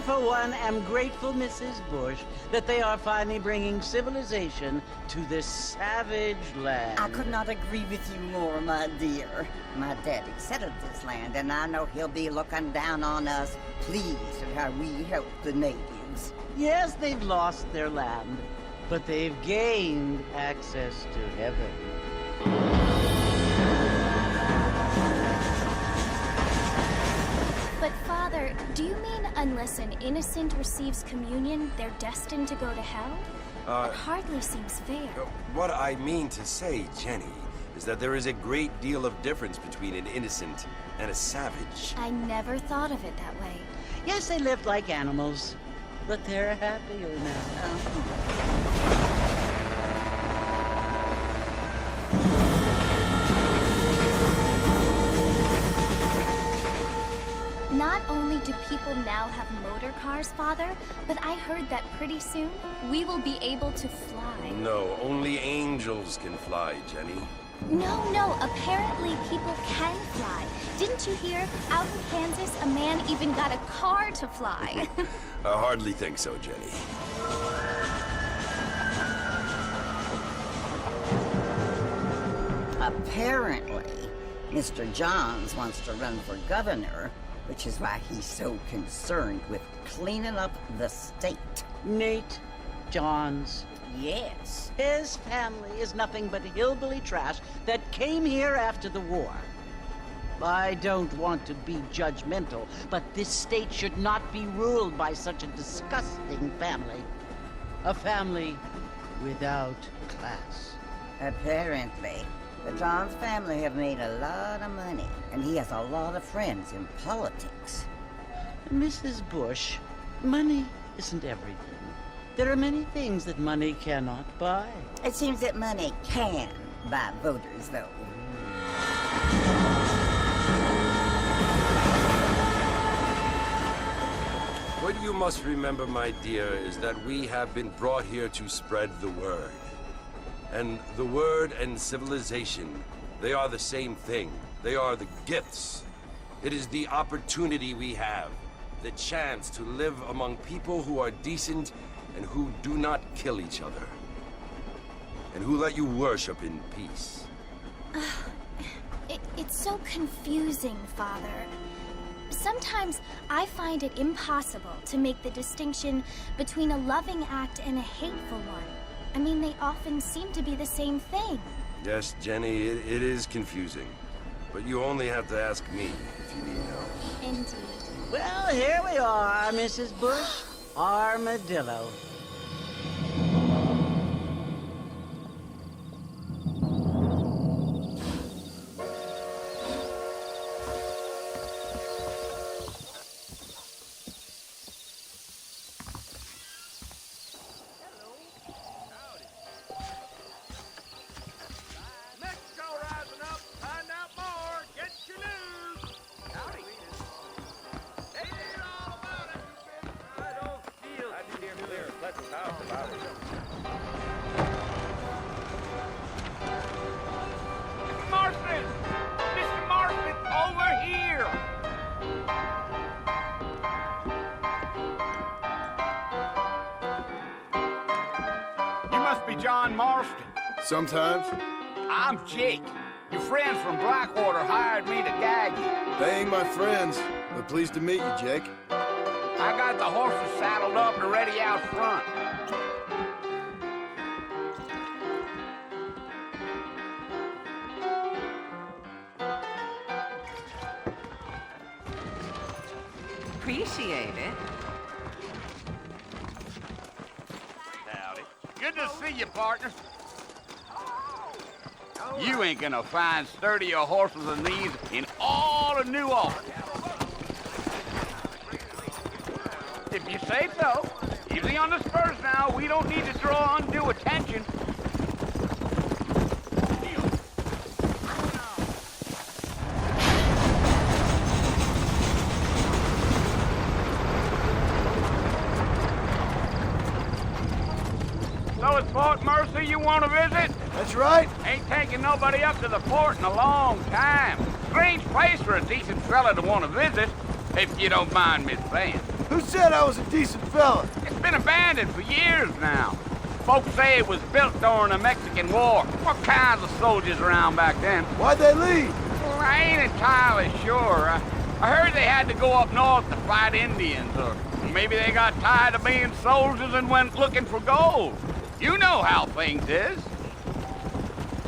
for one, am grateful, Mrs. Bush, that they are finally bringing civilization to this savage land. I could not agree with you more, my dear. My daddy settled this land, and I know he'll be looking down on us, pleased at how we help the natives. Yes, they've lost their land, but they've gained access to heaven. But Father, do you mean unless an innocent receives communion, they're destined to go to hell? That hardly seems fair. What I mean to say, Jenny, is that there is a great deal of difference between an innocent and a savage. I never thought of it that way. Yes, they lived like animals, but they're happier now. Not only do people now have motor cars, Father, but I heard that pretty soon we will be able to fly. No, only angels can fly, Jenny. No, apparently people can fly. Didn't you hear? Out in Kansas, a man even got a car to fly. I hardly think so, Jenny. Apparently, Mr. Johns wants to run for governor, which is why he's so concerned with cleaning up the state. Nate Johns. Yes. His family is nothing but hillbilly trash that came here after the war. I don't want to be judgmental, but this state should not be ruled by such a disgusting family. A family without class. Apparently. The Johns family have made a lot of money, and he has a lot of friends in politics. Mrs. Bush, money isn't everything. There are many things that money cannot buy. It seems that money can buy voters, though. What you must remember, my dear, is that we have been brought here to spread the word. And the word and civilization, they are the same thing. They are the gifts. It is the opportunity we have, the chance to live among people who are decent and who do not kill each other, and who let you worship in peace. It's so confusing, Father. Sometimes I find it impossible to make the distinction between a loving act and a hateful one. I mean, they often seem to be the same thing. Yes, Jenny, it is confusing. But you only have to ask me if you need help. Indeed. Well, here we are, Mrs. Bush. Armadillo. John Marston. Sometimes. I'm Jake. Your friends from Blackwater hired me to guide you. They ain't my friends, but pleased to meet you, Jake. I got the horses saddled up and ready out front. Appreciate it. Howdy. Good to see you, partner. You ain't gonna find sturdier horses than these in all of New Orleans. If you say so. Easy on the spurs now. We don't need to draw undue attention. So it's Fort Mercy you want to visit? That's right. Ain't taking nobody up to the fort in a long time. Strange place for a decent fella to want to visit, if you don't mind me saying. Who said I was a decent fella? It's been abandoned for years now. Folks say it was built during the Mexican War. What kinds of soldiers around back then? Why'd they leave? Well, I ain't entirely sure. I heard they had to go up north to fight Indians, or maybe they got tired of being soldiers and went looking for gold. You know how things is.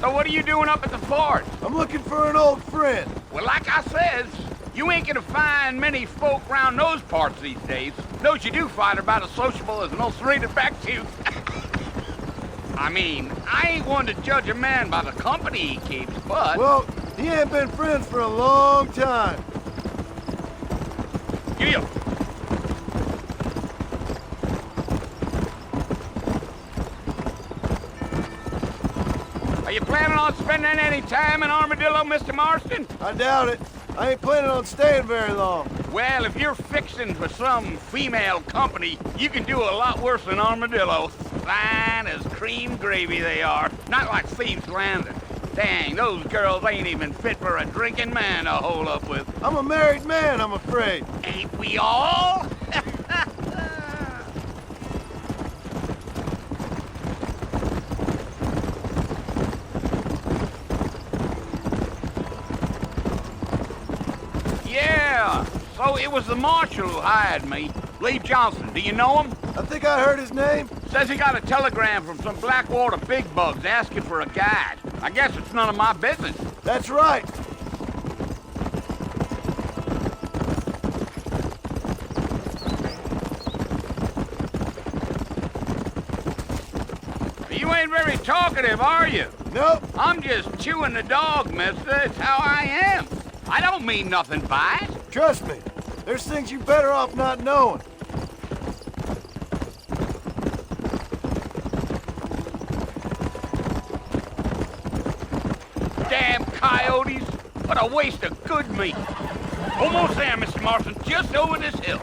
So what are you doing up at the fort? I'm looking for an old friend. Well, like I says, you ain't gonna find many folk around those parts these days. Those you do find are about as sociable as an ulcerated back tooth. I mean, I ain't one to judge a man by the company he keeps, but... Well, he ain't been friends for a long time. You. Are you planning on spending any time in Armadillo, Mr. Marston? I doubt it. I ain't planning on staying very long. Well, if you're fixing for some female company, you can do a lot worse than Armadillo. Fine as cream gravy they are. Not like Thieves' Landing. Dang, those girls ain't even fit for a drinking man to hole up with. I'm a married man, I'm afraid. Ain't we all? Yeah, so it was the marshal who hired me. Lee Johnson, do you know him? I think I heard his name. Says he got a telegram from some Blackwater big bugs asking for a guide. I guess it's none of my business. That's right. You ain't very talkative, are you? Nope. I'm just chewing the dog, mister. It's how I am. I don't mean nothing by it. Trust me. There's things you're better off not knowing. Damn coyotes. What a waste of good meat. Almost there, Mr. Marston. Just over this hill.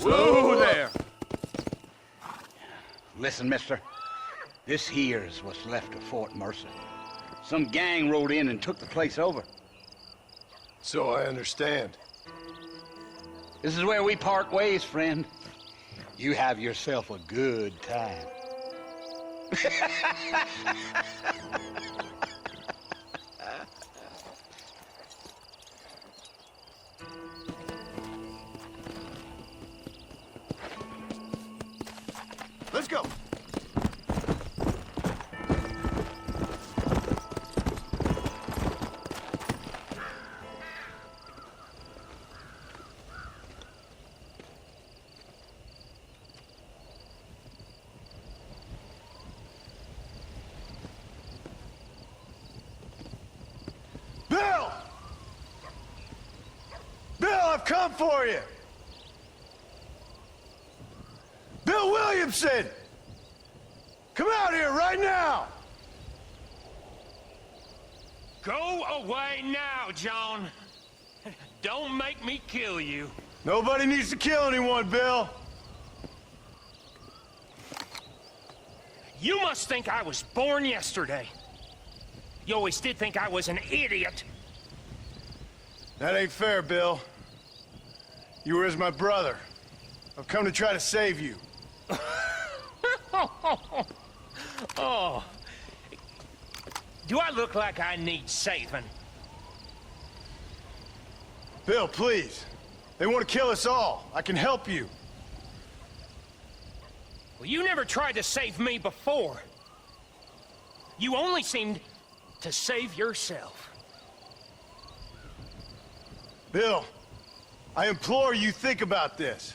Whoa there. Listen, mister. This here's what's left of Fort Mercer. Some gang rode in and took the place over. So I understand. This is where we part ways, friend. You have yourself a good time. Let's go. Bill! Bill, I've come for you! Bill Williamson! Come out here right now! Go away now, John. Don't make me kill you. Nobody needs to kill anyone, Bill. You must think I was born yesterday. You always did think I was an idiot. That ain't fair, Bill. You were as my brother. I've come to try to save you. Oh. Do I look like I need saving? Bill, please. They want to kill us all. I can help you. Well, you never tried to save me before. You only seemed to save yourself. Bill, I implore you think about this.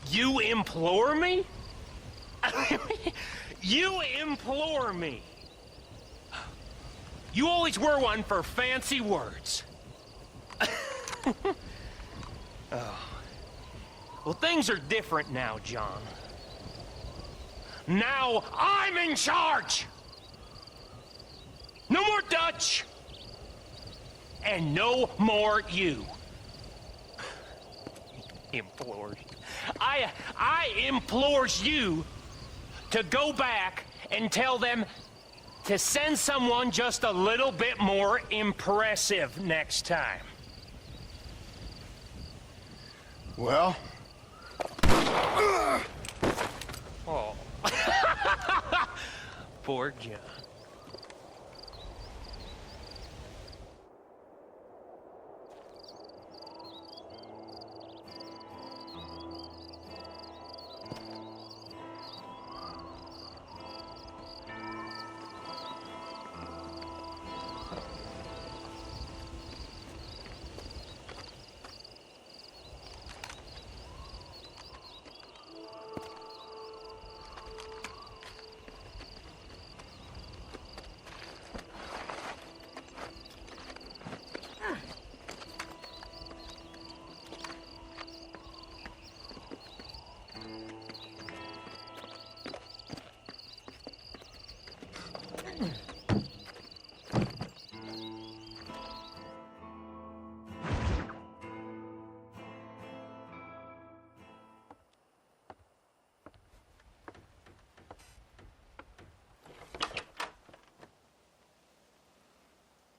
You implore me? You implore me? You always were one for fancy words. Oh. Well, things are different now, John. Now I'm in charge! No more Dutch! And no more you. Implores. I implores you to go back and tell them to send someone just a little bit more impressive next time. Well? Oh. Poor John.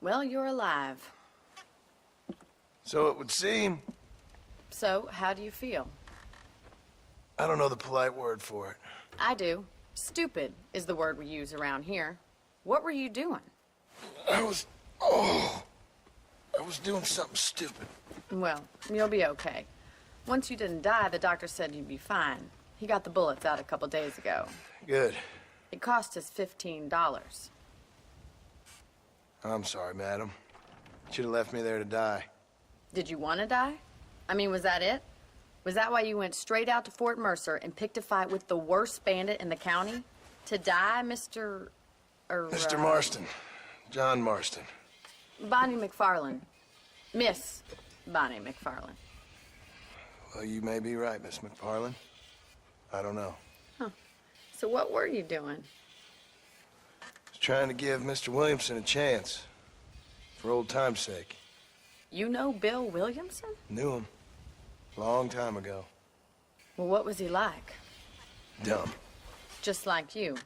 Well, you're alive. So it would seem. So, how do you feel? I don't know the polite word for it. I do. Stupid is the word we use around here. What were you doing? I was doing something stupid. Well, you'll be okay. Once you didn't die, the doctor said you'd be fine. He got the bullets out a couple days ago. Good. It cost us $15. I'm sorry, madam. Should have left me there to die. Did you want to die? I mean, was that it? Was that why you went straight out to Fort Mercer and picked a fight with the worst bandit in the county? To die, Mr. Mr. Marston. John Marston. Bonnie McFarland. Miss Bonnie McFarland. Well, you may be right, Miss McFarland. I don't know. Huh. So what were you doing? I was trying to give Mr. Williamson a chance. For old time's sake. You know Bill Williamson? Knew him. Long time ago. Well, what was he like? Dumb. Just like you.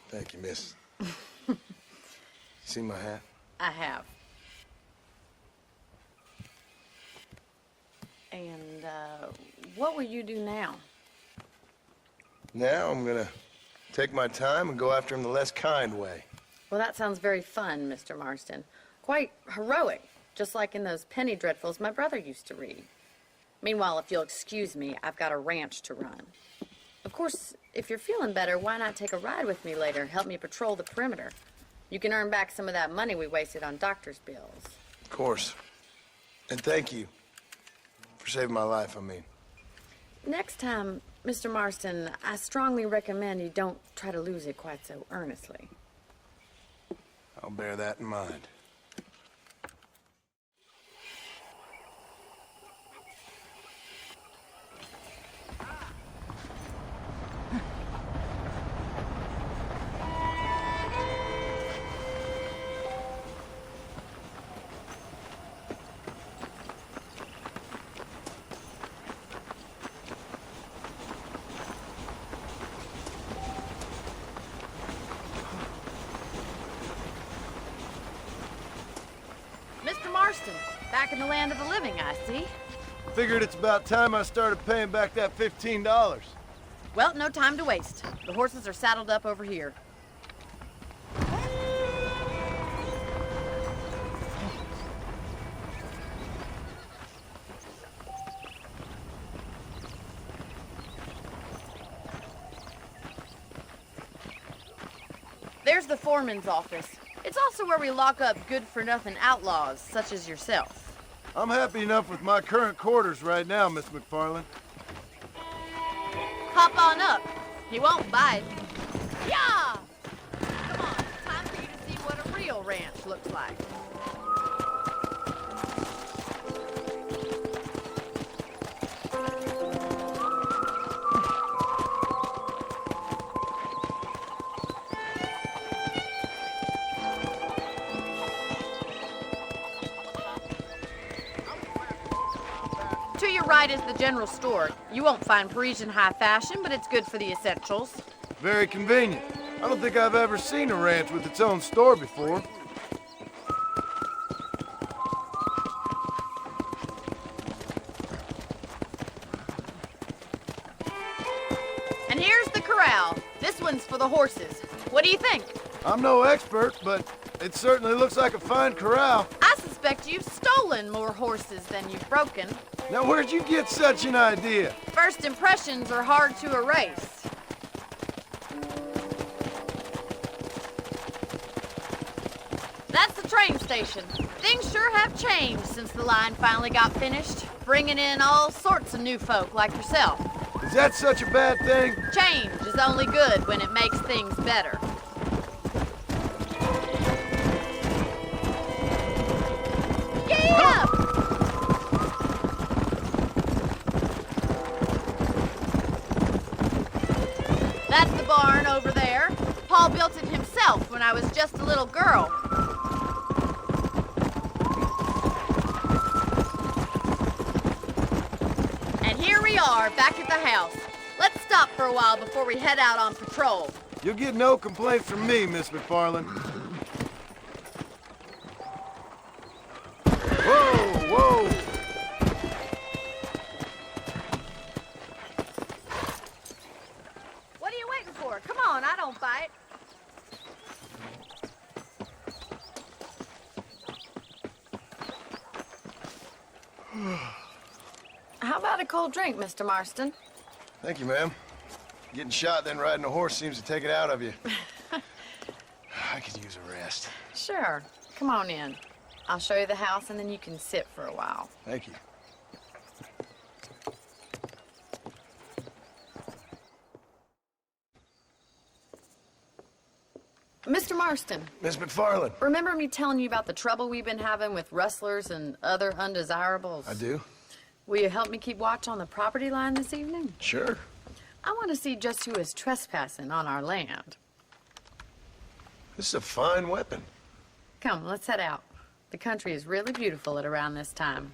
Thank you, miss. See my hat? I have. And, what will you do now? Now I'm gonna take my time and go after him the less kind way. Well, that sounds very fun, Mr. Marston. Quite heroic, just like in those penny dreadfuls my brother used to read. Meanwhile, if you'll excuse me, I've got a ranch to run. Of course, if you're feeling better, why not take a ride with me later? Help me patrol the perimeter. You can earn back some of that money we wasted on doctor's bills. Of course. And thank you for saving my life, I mean. Next time, Mr. Marston, I strongly recommend you don't try to lose it quite so earnestly. I'll bear that in mind. Mr. Marston, back in the land of the living, I see. Figured it's about time I started paying back that $15. Well, no time to waste. The horses are saddled up over here. There's the foreman's office. It's also where we lock up good-for-nothing outlaws, such as yourself. I'm happy enough with my current quarters right now, Miss McFarland. Hop on up. He won't bite. Yeah! Come on, it's time for you to see what a real ranch looks like. To your right is the general store. You won't find Parisian high fashion, but it's good for the essentials. Very convenient. I don't think I've ever seen a ranch with its own store before. And here's the corral. This one's for the horses. What do you think? I'm no expert, but it certainly looks like a fine corral. I suspect you've stolen more horses than you've broken. Now, where'd you get such an idea? First impressions are hard to erase. That's the train station. Things sure have changed since the line finally got finished, bringing in all sorts of new folk like yourself. Is that such a bad thing? Change is only good when it makes things better. Yeah! That's the barn over there. Paul built it himself when I was just a little girl. And here we are, back at the house. Let's stop for a while before we head out on patrol. You'll get no complaints from me, Miss McFarland. Whoa, whoa! What are you waiting for? Come on, I don't bite. How about a cold drink, Mr. Marston? Thank you, ma'am. Getting shot, then riding a horse seems to take it out of you. I could use a rest. Sure. Come on in. I'll show you the house, and then you can sit for a while. Thank you. Mr. Marston, Miss McFarland. remember me telling you about the trouble we've been having with rustlers and other undesirables? I do? Will you help me keep watch on the property line this evening? Sure. I want to see just who is trespassing on our land. This is a fine weapon. Come, let's head out. The country is really beautiful at around this time.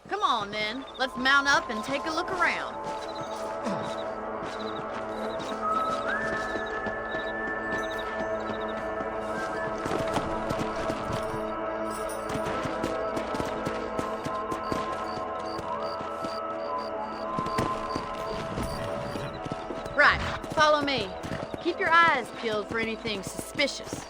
Come on, then. Let's mount up and take a look around. Right, follow me. Keep your eyes peeled for anything suspicious.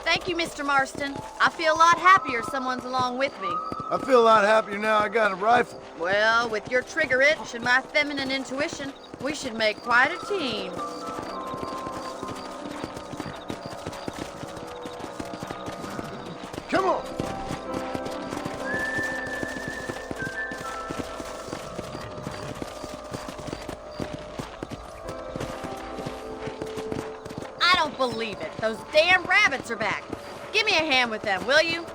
Thank you, Mr. Marston. I feel a lot happier someone's along with me. I feel a lot happier now I got a rifle. Well, with your trigger itch and my feminine intuition, we should make quite a team. Come on! I don't believe it. Those damn rabbits are back. Give me a hand with them, will you?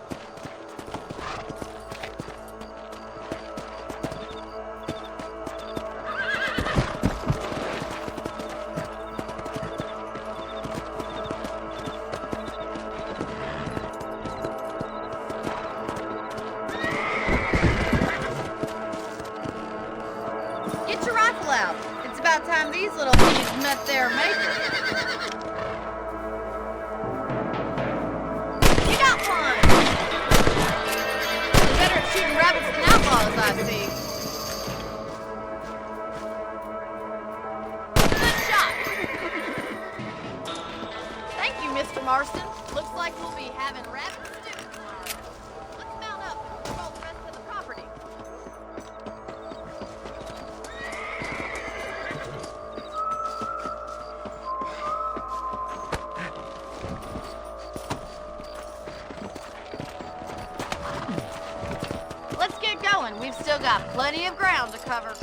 Get your rifle out. It's about time these little things met their maker. You got one! You're better at shooting rabbits than outlaws, I see. Good shot! Thank you, Mr. Marston. Looks like we'll be having rabbit stew tomorrow. Let's mount up and patrol the rest of the property. Let's get going. We've still got plenty of ground to cover.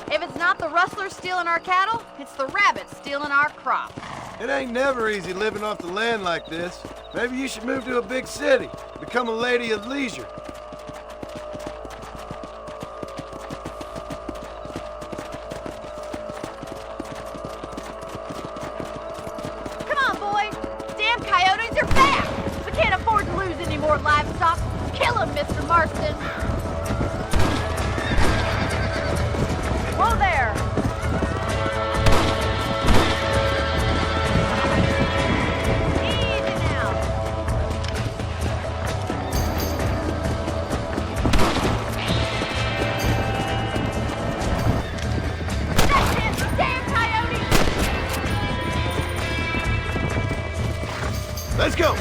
If it's not the rustlers stealing our cattle, it's the rabbits stealing our crop. It ain't never easy living off the land like this. Maybe you should move to a big city. The Become a lady of leisure. Come on, boys. Damn coyotes are back. We can't afford to lose any more livestock. Kill them, Mr. Marston. Whoa there. Easy now. That's it, damn coyote. Let's go!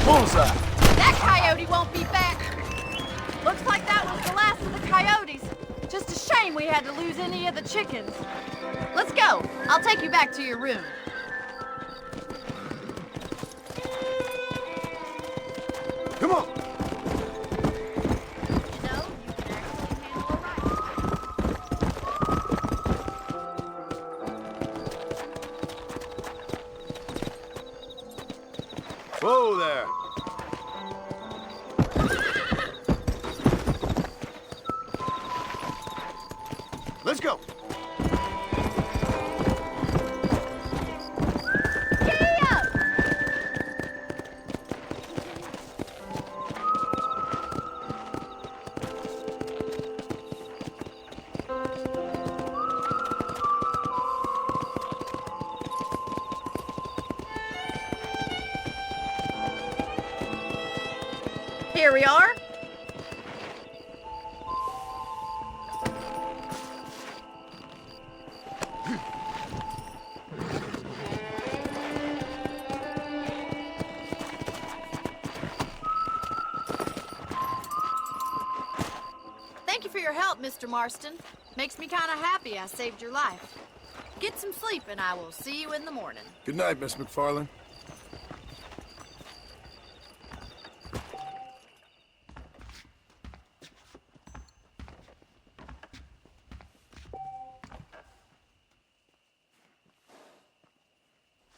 Bullseye! That coyote won't be back. Looks like that was the last of the coyotes. Just a shame we had to lose any of the chickens. Let's go. I'll take you back to your room. Come on! You know, you can actually handle a rifle. Whoa there! Let's go! Giddy up! Here we are. Thank you for your help, Mr. Marston. Makes me kind of happy I saved your life. Get some sleep and I will see you in the morning. Good night, Miss McFarlane.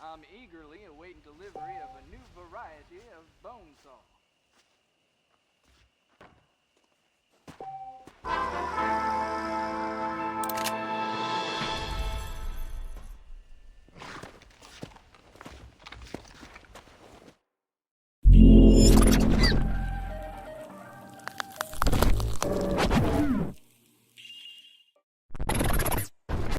I'm eagerly awaiting delivery of a new variety of bone.